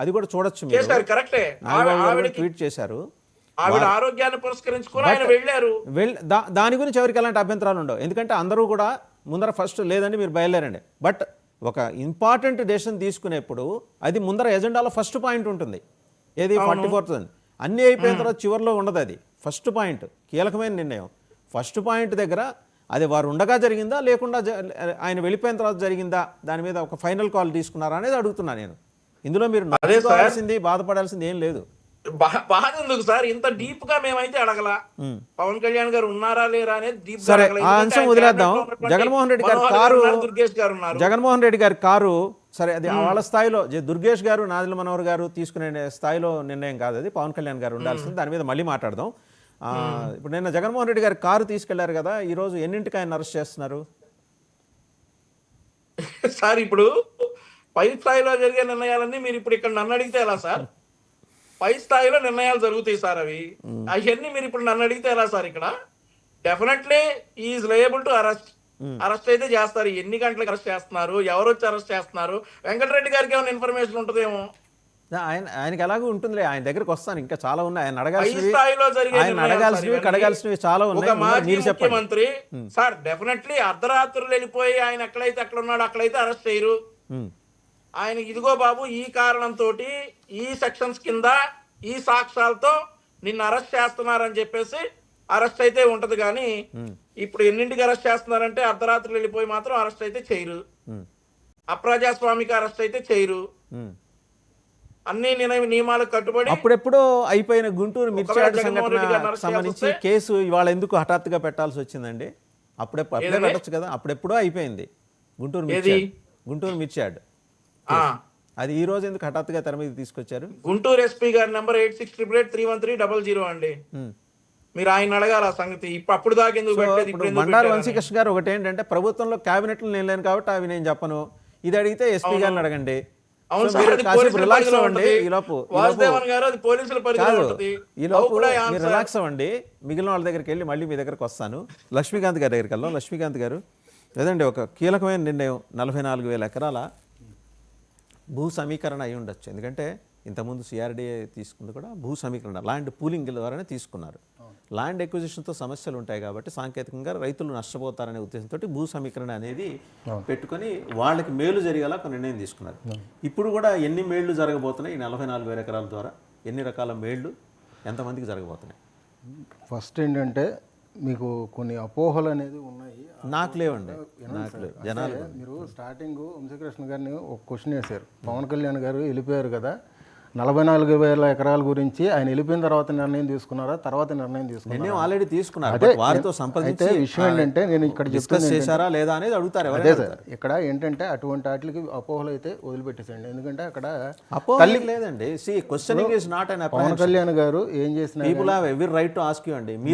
అది కూడా చూడొచ్చు మీరు. చేశారు, కరెక్టే. నాగబాబు గారు కూడా ఆవిడకి ట్వీట్ చేశారు. ఆవిడ ఆరోగ్యాన్ని పురస్కరించుకొని ఆయన వెళ్ళారు. దాని గురించి ఎవరికి ఎలాంటి అభ్యంతరాలు ఉండవు. ఎందుకంటే అందరూ కూడా ముందర ఫస్ట్ లేదండి మీరు బయలుదేరండి. బట్ ఒక ఇంపార్టెంట్ డెసిషన్ తీసుకునేప్పుడు అది ముందర ఎజెండాలో ఫస్ట్ పాయింట్ ఉంటుంది. ఏది 44th అన్నీ అయిపోయిన తర్వాత చివరిలో ఉండదు. అది ఫస్ట్ పాయింట్, కీలకమైన నిర్ణయం. ఫస్ట్ పాయింట్ దగ్గర అది వారు ఉండగా జరిగిందా లేకుండా ఆయన వెళ్ళిపోయిన తర్వాత జరిగిందా దాని మీద ఒక ఫైనల్ కాల్ తీసుకున్నారా అనేది అడుగుతున్నా నేను. ఇందులో మీరు నచ్చుకోవాల్సింది బాధపడాల్సింది ఏం లేదు. బాధ ఎందుకు సార్, ఇంత డీప్ గా మేమైతే అడగల. పవన్ కళ్యాణ్ గారు ఉన్నారా లేరా అనేది డీప్ సరే, ఆ అంశం వదిలేద్దాం. జగన్మోహన్ రెడ్డి గారి కారు, దుర్గేష్ గారు ఉన్నారు. జగన్మోహన్ రెడ్డి గారి కారు సరే, అది వాళ్ళ స్థాయిలో దుర్గేష్ గారు నాదిల మనోహర్ గారు తీసుకునే స్థాయిలో నిర్ణయం కాదు. అది పవన్ కళ్యాణ్ గారు ఉండాల్సింది. దాని మీద మళ్ళీ మాట్లాడదాం. ఇప్పుడు నిన్న జగన్మోహన్ రెడ్డి గారి కారు తీసుకెళ్లారు కదా, ఈ రోజు ఎన్నింటికి ఆయన అరెస్ట్ చేస్తున్నారు సార్? ఇప్పుడు పై స్థాయిలో జరిగే నిర్ణయాలన్నీ మీరు ఇప్పుడు ఇక్కడ నన్ను అడిగితే ఎలా సార్? పై స్థాయిలో నిర్ణయాలు జరుగుతాయి సార్, అవి అవన్నీ మీరు ఇప్పుడు నన్ను అడిగితే ఎలా సార్? ఇక్కడ definitely is liable to arrest అయితే చేస్తారు. ఎన్ని గంటలకు అరెస్ట్ చేస్తున్నారు, ఎవరు వచ్చి అరెస్ట్ చేస్తున్నారు, వెంకటరెడ్డి గారికి ఏమైనా ఇన్ఫర్మేషన్ ఉంటుందేమో. ఆయనకి ఎలాగో ఉంటుందిలే, ఆయన దగ్గరకు వస్తాను. ఇంకా చాలా ఉన్నాయి ఆయన అడగాల్సినవి చాలా ఉన్నాయి. ఒక మాజీ ముఖ్యమంత్రి సార్ డెఫినెట్లీ అర్ధరాత్రులు వెళ్ళిపోయి ఆయన ఎక్కడైతే అక్కడ ఉన్నాడో అక్కడైతే అరెస్ట్ చేయరు. ఆయన ఇదిగో బాబు ఈ కారణంతో ఈ సెక్షన్స్ కింద ఈ సాక్ష్యాలతో నిన్ను అరెస్ట్ చేస్తున్నారని చెప్పేసి అరెస్ట్ అయితే ఉంటది. కానీ ఇప్పుడు ఎన్నింటికి అరెస్ట్ చేస్తున్నారంటే అర్ధరాత్రులు వెళ్ళిపోయి మాత్రం అరెస్ట్ అయితే చేయరు. అప్రజాస్వామిక అరెస్ట్ అయితే చేయరు. అన్ని నియమాలకు కట్టుబడి అప్పుడెప్పుడో అయిపోయిన గుంటూరు మిర్చి సంబంధించి కేసు ఇవాళ ఎందుకు హఠాత్తుగా పెట్టాల్సి వచ్చిందండి? అప్పుడే పెట్టచ్చు కదా, అప్పుడెప్పుడో అయిపోయింది గుంటూరు మిర్చి యాడ్. అది ఈ రోజు ఎందుకు హఠాత్తుగా తెర మీద తీసుకొచ్చారు? గుంటూరు ఎస్పీ గారి నెంబర్ 8688311300 అండి. మీరు ఆయన అడగాల సంగతి. అప్పుడు దాకా ఎందుకు పెట్టలేదు? బండారు వంశీకృష్ణ గారు ఒకటి ఏంటంటే, ప్రభుత్వంలో క్యాబినెట్ లో నేను లేను కాబట్టి అవి నేను చెప్పను. ఇది అడిగితే ఎస్పీ గారిని అడగండి. రిలాక్స్ అవ్వండి. రిలాక్స్ అవ్వండి. మిగిలిన వాళ్ళ దగ్గరికి వెళ్ళి మళ్ళీ మీ దగ్గరకు వస్తాను. లక్ష్మీకాంత్ గారి దగ్గరికి వెళ్దాం. లక్ష్మీకాంత్ గారు, లేదండి ఒక కీలకమైన నిర్ణయం 44,000 ఎకరాల భూ సమీకరణ అయి ఉండొచ్చు. ఎందుకంటే ఇంతకుముందు సిఆర్డీఏ తీసుకుంది కూడా భూ సమీకరణ, ల్యాండ్ పూలింగ్ ద్వారానే తీసుకున్నారు. ల్యాండ్ ఎక్విజిషన్తో సమస్యలు ఉంటాయి కాబట్టి సాంకేతికంగా రైతులు నష్టపోతారనే ఉద్దేశంతో భూ సమీకరణ అనేది పెట్టుకొని వాళ్ళకి మేలు జరిగేలా ఒక నిర్ణయం తీసుకున్నారు. ఇప్పుడు కూడా ఎన్ని మేళ్లు జరగబోతున్నాయి ఈ 44,000 ఎకరాల ద్వారా? ఎన్ని రకాల మేళ్లు ఎంతమందికి జరగబోతున్నాయి? ఫస్ట్ ఏంటంటే మీకు కొన్ని అపోహలు అనేది ఉన్నాయి. నాకు లేవండి, నాకు లేవు. జనాలు మీరు స్టార్టింగ్ వంశీకృష్ణ గారిని ఒక క్వశ్చన్ వేశారు. పవన్ కళ్యాణ్ గారు వెళ్ళిపోయారు కదా, 44,000 ఎకరాల గురించి ఆయన వెళ్ళిపోయిన తర్వాత నిర్ణయం తీసుకున్నారా, తర్వాత నిర్ణయం తీసుకున్నారా? ఆల్రెడీ తీసుకున్నారు. వారితో సంప్రదించి విషయం ఏంటంటే నేను ఇక్కడ డిస్కస్ చేశారా లేదా అనేది అడుగుతారు. అదే సార్, ఇక్కడ ఏంటంటే అటువంటి వాటికి అపోహలు అయితే వదిలిపెట్టేసండి. ఎందుకంటే అక్కడ అపోహలు లేదండి. Questioning is not an Pawan Kalyan గారు ఏం చేసిన people have every right to ask you అండి. మీరు